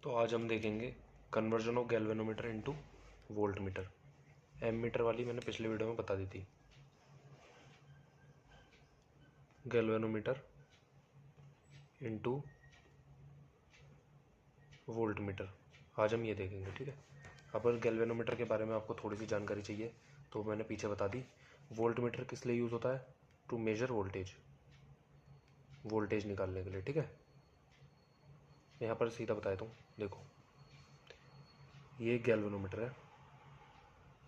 तो आज हम देखेंगे conversion of galvanometer into voltmeter. Ammeter वाली मैंने पिछले वीडियो में बता दी थी। गैल्वेनोमीटर इनटू वोल्ट मीटर आज हम ये देखेंगे, ठीक है। अब गैल्वेनोमीटर के बारे में आपको थोड़ी सी जानकारी चाहिए तो मैंने पीछे बता दी। वोल्ट मीटर किस लिए यूज़ होता है? टू मेजर वोल्टेज निकालने के लिए, ठीक है। यहाँ पर सीधा बताया दूँ, देखो ये गैल्वेनोमीटर है,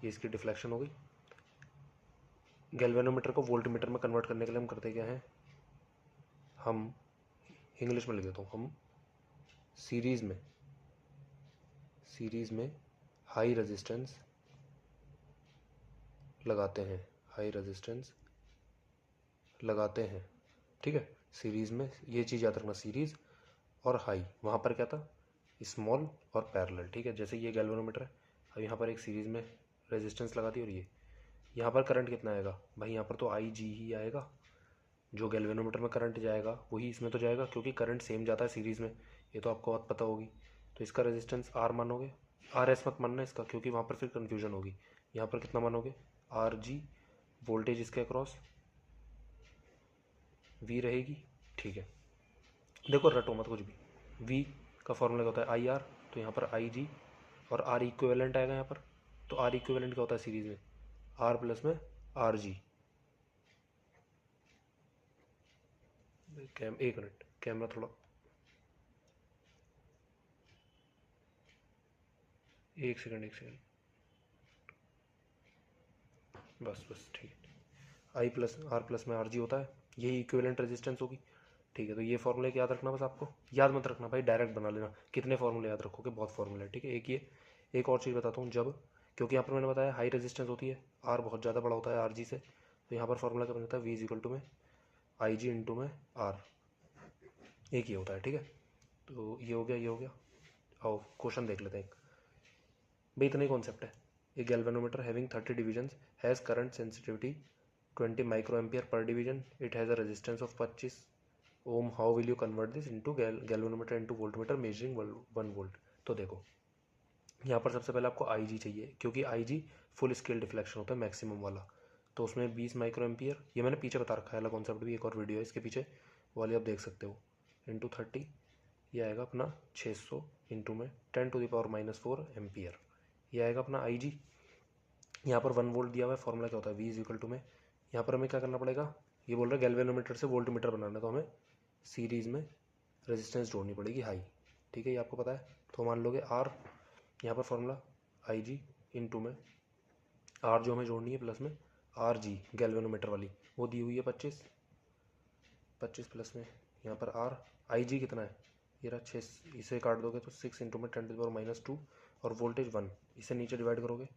ये इसकी डिफ्लेक्शन हो गई। गैल्वेनोमीटर को वोल्ट मीटर में कन्वर्ट करने के लिए हम करते क्या हैं, हम इंग्लिश में लिख देता हूँ, हम सीरीज़ में हाई रेजिस्टेंस लगाते हैं, ठीक है। सीरीज़ में ये चीज़ याद रखना, सीरीज़ और हाई, वहाँ पर क्या था, स्मॉल और पैरेलल, ठीक है। जैसे ये गैल्वेनोमीटर है, अब यहाँ पर एक सीरीज़ में रेजिस्टेंस लगा दी और ये यहाँ पर करंट कितना आएगा भाई, यहाँ पर तो आई जी ही आएगा। जो गैल्वेनोमीटर में करंट जाएगा वही इसमें तो जाएगा, क्योंकि करंट सेम जाता है सीरीज़ में, ये तो आपको बात पता होगी। तो इसका रेजिस्टेंस आर मानोगे, आर एस मत मानना इसका, क्योंकि वहाँ पर फिर कन्फ्यूजन होगी। यहाँ पर कितना मानोगे, आर जी, वोल्टेज इसके अक्रॉस वी रहेगी, ठीक है। देखो रटो मत कुछ भी, वी का फॉर्मूला क्या होता है, आई आर, तो यहाँ पर आई जी और आर इक्विवेलेंट आएगा यहाँ पर। तो आर इक्विवेलेंट क्या होता है सीरीज़ में, आर प्लस में आर जी। एक मिनट, कैमरा थोड़ा, एक सेकंड, बस ठीक है। आई प्लस आर प्लस में आर जी होता है, यही इक्विवेलेंट रेजिस्टेंस होगी, ठीक है। तो ये फॉर्मूले याद रखना, बस आपको याद मत रखना भाई, डायरेक्ट बना लेना। कितने फॉर्मूले याद रखोगे, बहुत फॉर्मूले, ठीक है। एक और चीज़ बताता हूँ, जब, क्योंकि यहाँ पर मैंने बताया हाई रेजिस्टेंस होती है, आर बहुत ज़्यादा बड़ा होता है आर जी से, तो यहाँ पर फॉर्मूला क्या बन जाता है, वी इज इक्वल टू में आई जी इंटू में आर, एक ही होता है, ठीक है। तो ये हो गया। आओ क्वेश्चन देख लेते हैं भाई, इतना ही कॉन्सेप्ट है। A galvanometer having 30 divisions has current sensitivity 20 micro ampere per division, it has a resistance of 25 ohm, how will you convert this into galvanometer into voltmeter measuring 1 volt. तो देखो यहाँ पर सबसे पहले आपको आई जी चाहिए, क्योंकि आई जी फुल स्केल डिफ्लेक्शन होता है मैक्सिमम वाला, तो उसमें 20 माइक्रो एम्पियर, ये मैंने पीछे बता रखा है, अलग कॉन्सेप्ट भी एक और वीडियो है इसके पीछे वाली, आप देख सकते हो, इंटू 30, ये आएगा अपना 600 इंटू में 10⁻⁻4 एम्पियर, ये आएगा अपना आई जी। यहाँ पर 1 वोल्ट दिया हुआ है, फॉर्मूला क्या होता है, वी इज इक्वल टू में, यहाँ पर हमें क्या करना पड़ेगा, ये बोल रहा है गैल्वेनोमीटर से वोल्ट मीटर बनाना है, तो हमें सीरीज़ में रेजिस्टेंस जोड़नी पड़ेगी हाई, ठीक है, ये आपको पता है। तो मान लोगे आर, यहाँ पर फॉर्मूला आई जी इंटू में आर जो हमें जोड़नी है प्लस में आर जी गैल्वेनोमीटर वाली, वो दी हुई है 25 प्लस में यहाँ पर आर, आई जी कितना है, ये रहा 6, इसे काट दोगे तो 6 इंटू में 10⁻⁻2 और वोल्टेज 1, इसे नीचे डिवाइड करोगे,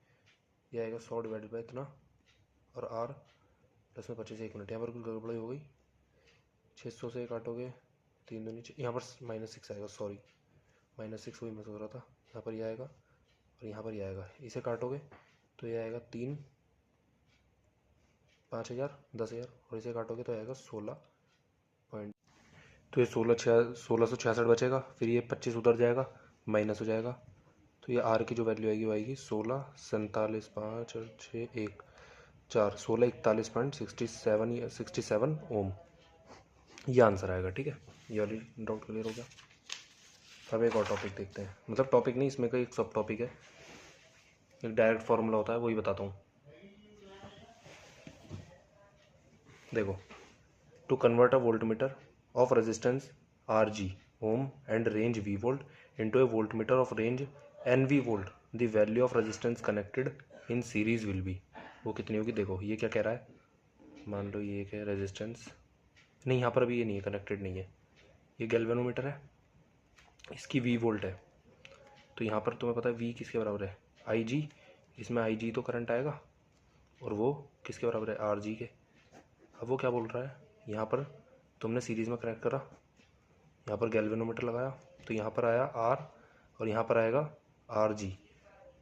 ये आएगा 100 डिवाइडेड बाई इतना, और आर प्लस में 25, 1 मिनट, यहाँ पर कुछ गड़बड़ी हो गई, 600 से काटोगे 3 दो नीचे, यहाँ पर -6 आएगा, सॉरी -6 वही मैं सोच रहा था, यहाँ पर ये आएगा और यहाँ पर ये आएगा, इसे काटोगे तो ये आएगा 3, 5000, 10,000, और इसे काटोगे तो आएगा 16 पॉइंट, तो ये 1666 बचेगा, फिर ये 25 उधर जाएगा, माइनस हो जाएगा, तो ये आर की जो वैल्यू आएगी वो आएगी 16, 47, 5 और 6, 1, 4, 1641.67 ओम, ये आंसर आएगा, ठीक है। ये वाली डाउट क्लियर हो गया। अब एक और टॉपिक देखते हैं, मतलब टॉपिक नहीं, इसमें का एक सब टॉपिक है, एक डायरेक्ट फॉर्मूला होता है, वही बताता हूँ। देखो, to convert a voltmeter of resistance R G ohm and range V volt into a voltmeter of range N V volt, the value of resistance connected in series will be, वो कितनी होगी। देखो ये क्या कह रहा है, मान लो ये क्या है, रेजिस्टेंस नहीं, यहाँ पर अभी ये नहीं है, कनेक्टेड नहीं है, ये गैल्वेनोमीटर है, इसकी वी वोल्ट है, तो यहाँ पर तुम्हें पता है वी किसके बराबर है, आई जी, इसमें आई जी तो करंट आएगा, और वो किसके बराबर है, आर जी के। अब वो क्या बोल रहा है, यहाँ पर तुमने सीरीज़ में कनेक्ट करा, यहाँ पर गैल्वेनोमीटर लगाया, तो यहाँ पर आया आर और यहाँ पर आएगा आर जी,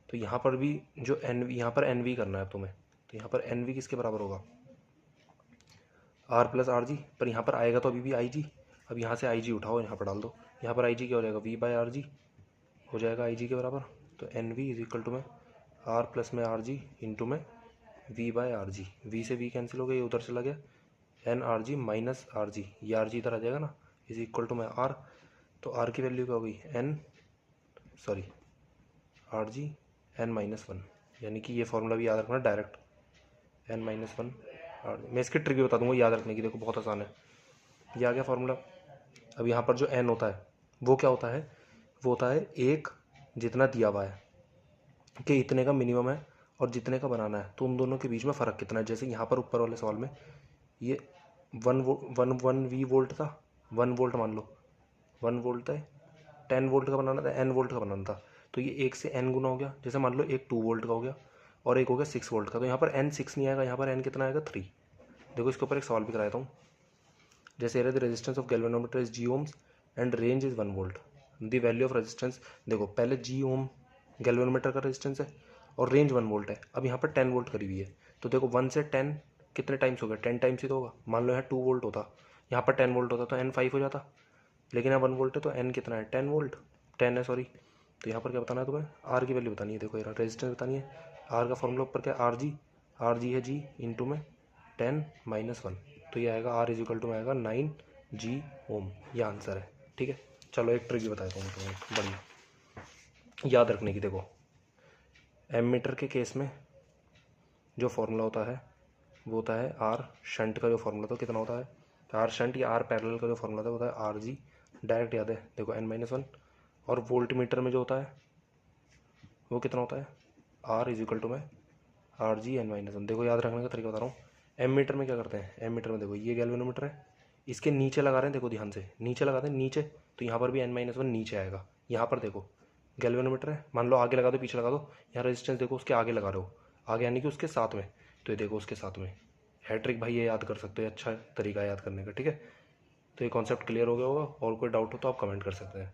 तो यहाँ पर भी जो एन वी, यहाँ पर एन वी करना है तुम्हें, तो यहाँ पर एन वी किसके बराबर होगा, आर प्लस आर जी, पर यहाँ पर आएगा तो अभी भी आई जी, अब यहाँ से आई जी उठाओ, यहाँ पर डाल दो, यहाँ पर आई जी क्या हो जाएगा, वी बाय आर जी, हो जाएगा आई जी के बराबर। तो N V is equal to में आर प्लस में आर जी इंटू में V by R G. V से वी कैंसिल हो गया, ये उधर चला गया, N R G minus R G, ये आर जी इधर आ जाएगा ना, इज इक्वल टू में आर। तो आर की वैल्यू क्या होगी, R G N minus one, यानी कि ये फॉर्मूला भी याद रखना direct, N minus one R G. मैं इसकी ट्रिक भी बता दूंगा याद रखने की, देखो बहुत आसान है। ये आ गया फॉर्मूला। अब यहाँ पर जो एन होता है वो क्या होता है, वो होता है एक जितना दिया हुआ है कि इतने का मिनिमम है और जितने का बनाना है, तो उन दोनों के बीच में फ़र्क कितना है। जैसे यहाँ पर ऊपर वाले सवाल में ये वन वी वोल्ट था, 1 वोल्ट मान लो, 1 वोल्ट है, 10 वोल्ट का बनाना था, n वोल्ट का बनाना था, तो ये एक से n गुना हो गया। जैसे मान लो एक 2 वोल्ट का हो गया और एक हो गया 6 वोल्ट का, तो यहाँ पर n 6 नहीं आएगा, यहाँ पर n कितना आएगा 3। देखो इसके ऊपर एक सवाल भी कराया था हूँ। जैसे the resistance of galvanometer is G ohms and range is 1 volt, the value of resistance. देखो पहले जी ओम गैल्वेनोमीटर का रेजिस्टेंस है और रेंज 1 वोल्ट है। अब यहाँ पर 10 वोल्ट करी हुई है, तो देखो 1 से 10 कितने टाइम्स हो गया, 10 टाइम्स ही तो होगा। मान लो यहाँ 2 वोल्ट होता, यहाँ पर 10 वोल्ट होता तो n 5 हो जाता, लेकिन यहाँ 1 वोल्ट है तो n कितना है, 10 वोल्ट, 10 है सॉरी। तो यहाँ पर क्या बताना है तुम्हें, आर की वैल्यू बतानी है। देखो यार रेजिस्टेंस बतानी है, आर का फॉर्मूला ऊपर क्या है, आर जी है जी इंटू में 10 माइनस 1, तो ये आएगा आर इज इक्वल टू में आएगा 9 जी ओम, ये आंसर है। ठीक है, चलो एक ट्रिक भी बताता हूँ तुम्हें बढ़िया याद रखने की। देखो एमीटर के केस में जो फॉर्मूला होता है वो होता है आर शंट का जो फॉर्मूला था कितना होता है, आर शंट या आर पैरेलल का जो फॉर्मूला था होता है आर जी, डायरेक्ट याद है। देखो एन माइनस वन, और वोल्ट मीटर में जो होता है वो कितना होता है, आर इज इक्वल टू में R G N minus one. देखो याद रखने का तरीका बता रहा हूँ। एम मीटर में क्या करते हैं, एम मीटर में देखो ये गैल्वेनोमीटर है, इसके नीचे लगा रहे हैं, देखो ध्यान से नीचे लगाते हैं नीचे, तो यहाँ पर भी एन माइनस वन नीचे आएगा। यहाँ पर देखो गैल्वेनोमीटर है, मान लो आगे लगा दो पीछे लगा दो, यहाँ रेजिस्टेंस देखो उसके आगे लगा रहे हो, आगे यानी कि उसके साथ में, तो ये देखो उसके साथ में है। ट्रिक भाई ये याद कर सकते हो, अच्छा तरीका है याद करने का। ठीक है, तो ये कॉन्सेप्ट क्लियर हो गया होगा, और कोई डाउट हो तो आप कमेंट कर सकते हैं।